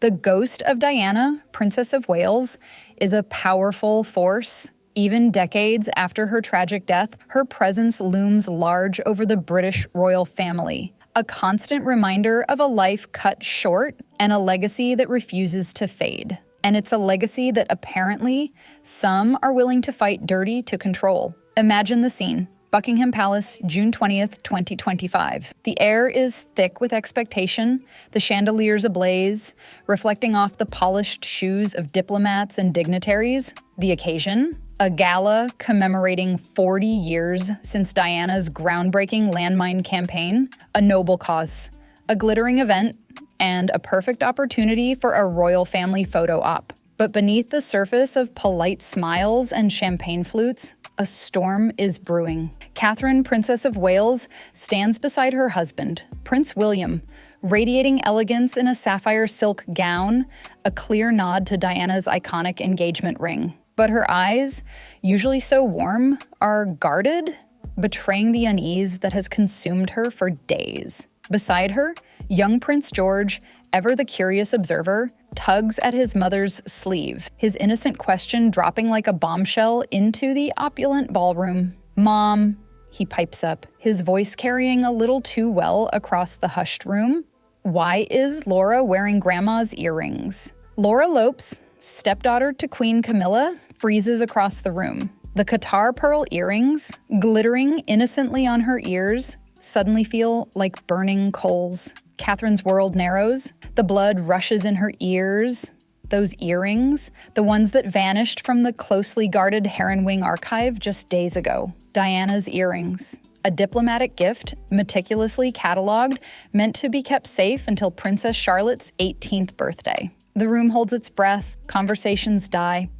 The ghost of Diana, Princess of Wales, is a powerful force. Even decades after her tragic death, her presence looms large over the British royal family, a constant reminder of a life cut short and a legacy that refuses to fade. And it's a legacy that apparently some are willing to fight dirty to control. Imagine the scene. Buckingham Palace, June 20th, 2025. The air is thick with expectation, the chandeliers ablaze, reflecting off the polished shoes of diplomats and dignitaries. The occasion? A gala commemorating 40 years since Diana's groundbreaking landmine campaign. A noble cause, a glittering event, and a perfect opportunity for a royal family photo op. But beneath the surface of polite smiles and champagne flutes, a storm is brewing. Catherine, Princess of Wales, stands beside her husband, Prince William, radiating elegance in a sapphire silk gown, a clear nod to Diana's iconic engagement ring. But her eyes, usually so warm, are guarded, betraying the unease that has consumed her for days. Beside her, young Prince George, ever the curious observer, tugs at his mother's sleeve, his innocent question dropping like a bombshell into the opulent ballroom. "Mom," he pipes up, his voice carrying a little too well across the hushed room. "Why is Laura wearing Grandma's earrings?" Laura Lopes, stepdaughter to Queen Camilla, freezes across the room. The Qatar pearl earrings, glittering innocently on her ears, suddenly feel like burning coals. Catherine's world narrows. The blood rushes in her ears. Those earrings, the ones that vanished from the closely guarded Heron Wing archive just days ago. Diana's earrings. A diplomatic gift, meticulously cataloged, meant to be kept safe until Princess Charlotte's 18th birthday. The room holds its breath, conversations die.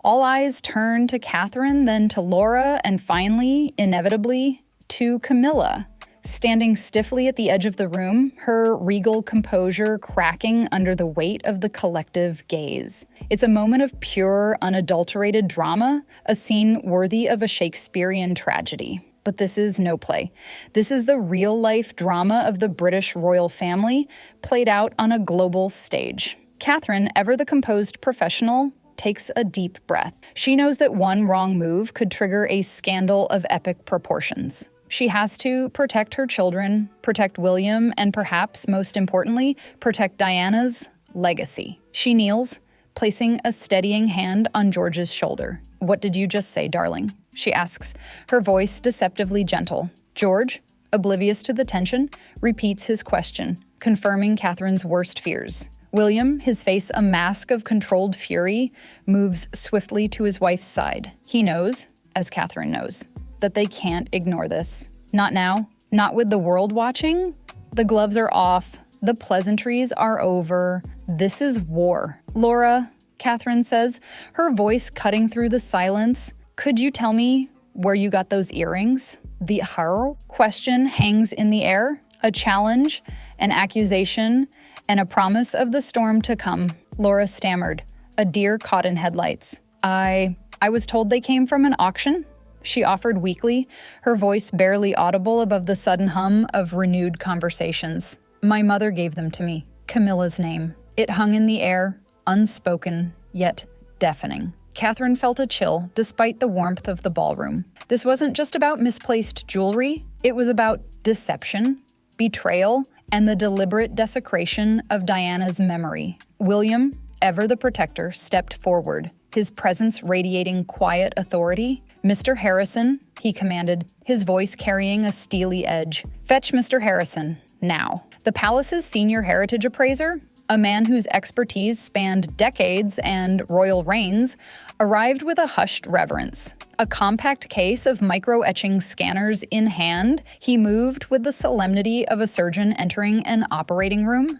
All eyes turn to Catherine, then to Laura, and finally, inevitably, to Camilla. Standing stiffly at the edge of the room, her regal composure cracking under the weight of the collective gaze. It's a moment of pure, unadulterated drama, a scene worthy of a Shakespearean tragedy. But this is no play. This is the real-life drama of the British royal family, played out on a global stage. Catherine, ever the composed professional, takes a deep breath. She knows that one wrong move could trigger a scandal of epic proportions. She has to protect her children, protect William, and perhaps, most importantly, protect Diana's legacy. She kneels, placing a steadying hand on George's shoulder. "What did you just say, darling?" she asks, her voice deceptively gentle. George, oblivious to the tension, repeats his question, confirming Catherine's worst fears. William, his face a mask of controlled fury, moves swiftly to his wife's side. He knows, as Catherine knows, that they can't ignore this. Not now, not with the world watching. The gloves are off, the pleasantries are over. This is war. "Laura," Catherine says, her voice cutting through the silence, "could you tell me where you got those earrings?" The how question hangs in the air, a challenge, an accusation, and a promise of the storm to come. Laura stammered, a deer caught in headlights. I was told they came from an auction," she offered weakly, her voice barely audible above the sudden hum of renewed conversations. "My mother gave them to me, Camilla's name." It hung in the air, unspoken, yet deafening. Catherine felt a chill, despite the warmth of the ballroom. This wasn't just about misplaced jewelry, it was about deception, betrayal, and the deliberate desecration of Diana's memory. William, ever the protector, stepped forward, his presence radiating quiet authority. "Mr. Harrison," he commanded, his voice carrying a steely edge. "Fetch Mr. Harrison, now." The palace's senior heritage appraiser, a man whose expertise spanned decades and royal reigns, arrived with a hushed reverence. A compact case of micro-etching scanners in hand, he moved with the solemnity of a surgeon entering an operating room.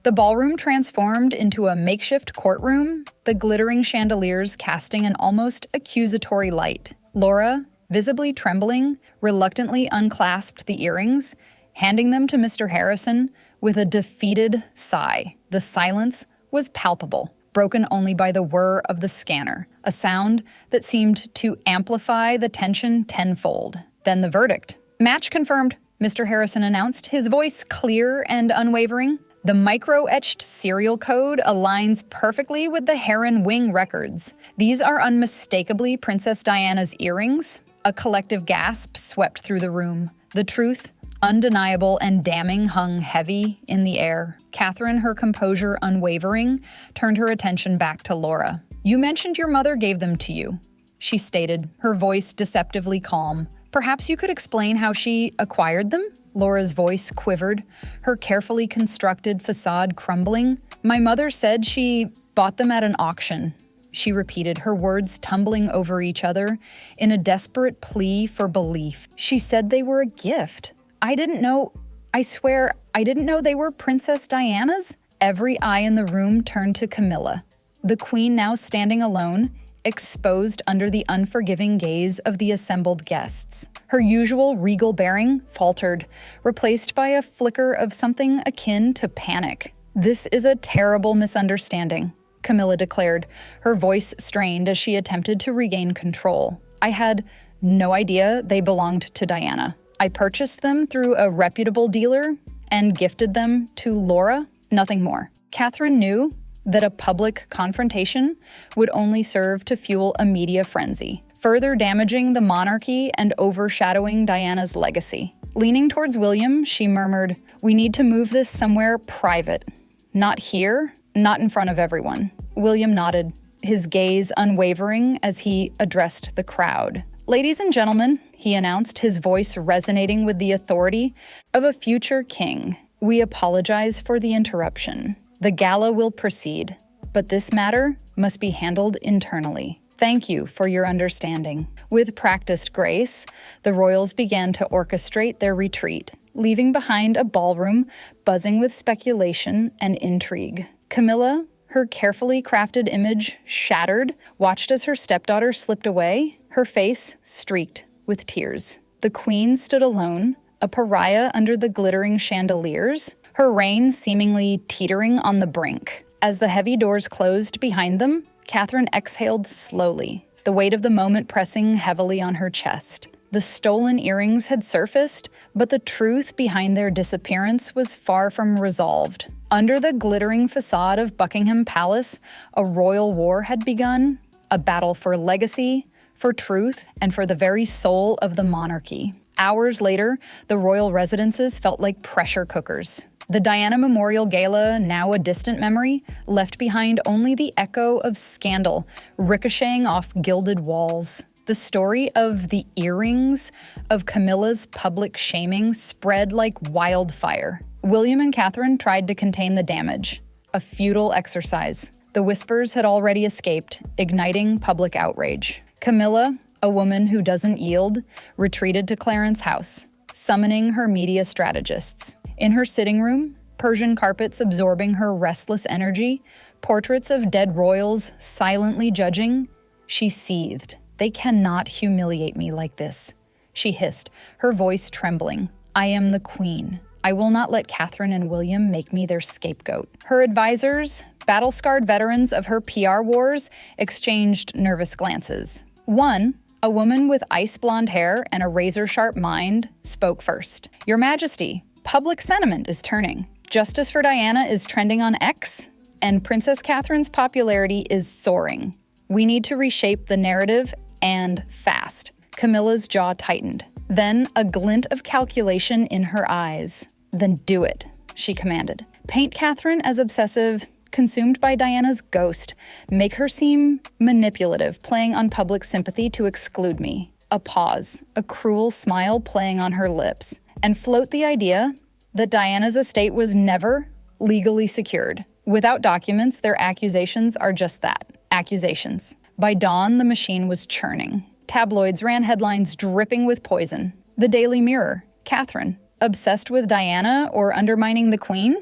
The ballroom transformed into a makeshift courtroom, the glittering chandeliers casting an almost accusatory light. Laura, visibly trembling, reluctantly unclasped the earrings, handing them to Mr. Harrison with a defeated sigh. The silence was palpable, broken only by the whir of the scanner, a sound that seemed to amplify the tension tenfold. Then the verdict. "Match confirmed," Mr. Harrison announced, his voice clear and unwavering. The micro-etched serial code aligns perfectly with the heron wing records. These are unmistakably Princess Diana's earrings. A collective gasp swept through the room. The truth, undeniable and damning, hung heavy in the air. Catherine, her composure unwavering, turned her attention back to Laura. "You mentioned your mother gave them to you," she stated, her voice deceptively calm. "Perhaps you could explain how she acquired them?" Laura's voice quivered, her carefully constructed facade crumbling. "My mother said she bought them at an auction," she repeated, her words tumbling over each other in a desperate plea for belief. "She said they were a gift. I swear, I didn't know they were Princess Diana's." Every eye in the room turned to Camilla, the queen now standing alone, exposed under the unforgiving gaze of the assembled guests. Her usual regal bearing faltered, replaced by a flicker of something akin to panic. "This is a terrible misunderstanding," Camilla declared, her voice strained as she attempted to regain control. "I had no idea they belonged to Diana. I purchased them through a reputable dealer and gifted them to Laura, nothing more." Catherine knew that a public confrontation would only serve to fuel a media frenzy, further damaging the monarchy and overshadowing Diana's legacy. Leaning towards William, she murmured, "We need to move this somewhere private. Not here, not in front of everyone." William nodded, his gaze unwavering as he addressed the crowd. "Ladies and gentlemen," he announced, his voice resonating with the authority of a future king, "we apologize for the interruption. The gala will proceed, but this matter must be handled internally. Thank you for your understanding." With practiced grace, the royals began to orchestrate their retreat, leaving behind a ballroom buzzing with speculation and intrigue. Camilla, her carefully crafted image shattered, watched as her stepdaughter slipped away, her face streaked with tears. The queen stood alone, a pariah under the glittering chandeliers, her reign seemingly teetering on the brink. As the heavy doors closed behind them, Catherine exhaled slowly, the weight of the moment pressing heavily on her chest. The stolen earrings had surfaced, but the truth behind their disappearance was far from resolved. Under the glittering facade of Buckingham Palace, a royal war had begun, a battle for legacy, for truth, and for the very soul of the monarchy. Hours later, the royal residences felt like pressure cookers. The Diana Memorial Gala, now a distant memory, left behind only the echo of scandal ricocheting off gilded walls. The story of the earrings, of Camilla's public shaming, spread like wildfire. William and Catherine tried to contain the damage, a futile exercise. The whispers had already escaped, igniting public outrage. Camilla, a woman who doesn't yield, retreated to Clarence House, summoning her media strategists. In her sitting room, Persian carpets absorbing her restless energy, portraits of dead royals silently judging, she seethed. "They cannot humiliate me like this," she hissed, her voice trembling. "I am the queen. I will not let Catherine and William make me their scapegoat." Her advisors, battle-scarred veterans of her PR wars, exchanged nervous glances. One, a woman with ice-blonde hair and a razor-sharp mind, spoke first. "Your Majesty, public sentiment is turning. Justice for Diana is trending on X, and Princess Catherine's popularity is soaring. We need to reshape the narrative, and fast." Camilla's jaw tightened. Then a glint of calculation in her eyes. "Then do it," she commanded. "Paint Catherine as obsessive, consumed by Diana's ghost. Make her seem manipulative, playing on public sympathy to exclude me." A pause, a cruel smile playing on her lips. "And float the idea that Diana's estate was never legally secured. Without documents, their accusations are just that, accusations." By dawn, the machine was churning. Tabloids ran headlines dripping with poison. The Daily Mirror, Catherine, obsessed with Diana or undermining the Queen?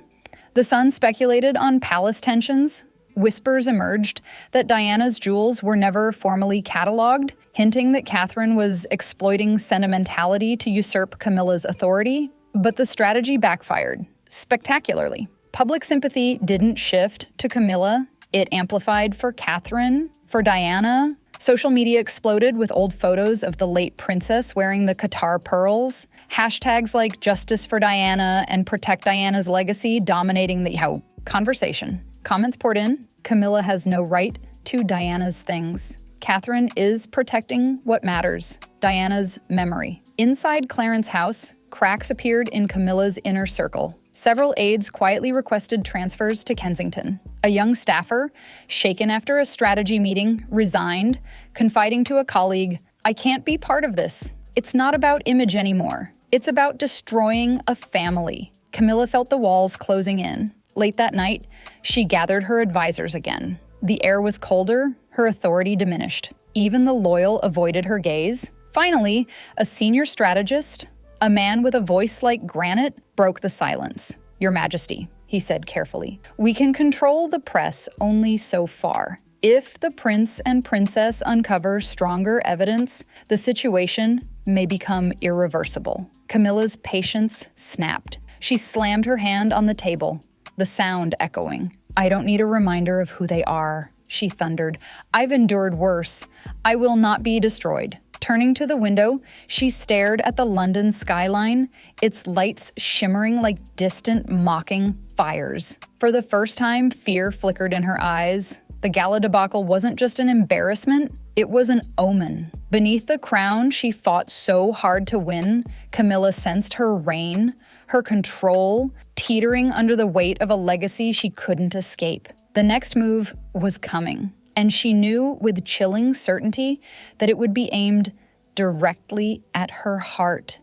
The Sun speculated on palace tensions. Whispers emerged that Diana's jewels were never formally cataloged, hinting that Catherine was exploiting sentimentality to usurp Camilla's authority. But the strategy backfired, spectacularly. Public sympathy didn't shift to Camilla. It amplified for Catherine, for Diana. Social media exploded with old photos of the late princess wearing the Qatar pearls. Hashtags like Justice for Diana and Protect Diana's Legacy dominating the conversation. Comments poured in. Camilla has no right to Diana's things. Catherine is protecting what matters, Diana's memory. Inside Clarence house, cracks appeared in Camilla's inner circle. Several aides quietly requested transfers to Kensington. A young staffer, shaken after a strategy meeting, resigned, confiding to a colleague, "I can't be part of this. It's not about image anymore. It's about destroying a family." Camilla felt the walls closing in. Late that night, she gathered her advisors again. The air was colder, her authority diminished. Even the loyal avoided her gaze. Finally, a senior strategist, a man with a voice like granite, broke the silence. "Your Majesty," he said carefully, "we can control the press only so far. If the prince and princess uncover stronger evidence, the situation may become irreversible." Camilla's patience snapped. She slammed her hand on the table, the sound echoing. "I don't need a reminder of who they are," she thundered. "I've endured worse. I will not be destroyed." Turning to the window, she stared at the London skyline, its lights shimmering like distant, mocking fires. For the first time, fear flickered in her eyes. The gala debacle wasn't just an embarrassment, it was an omen. Beneath the crown she fought so hard to win, Camilla sensed her reign, her control, teetering under the weight of a legacy she couldn't escape. The next move was coming, and she knew with chilling certainty that it would be aimed directly at her heart.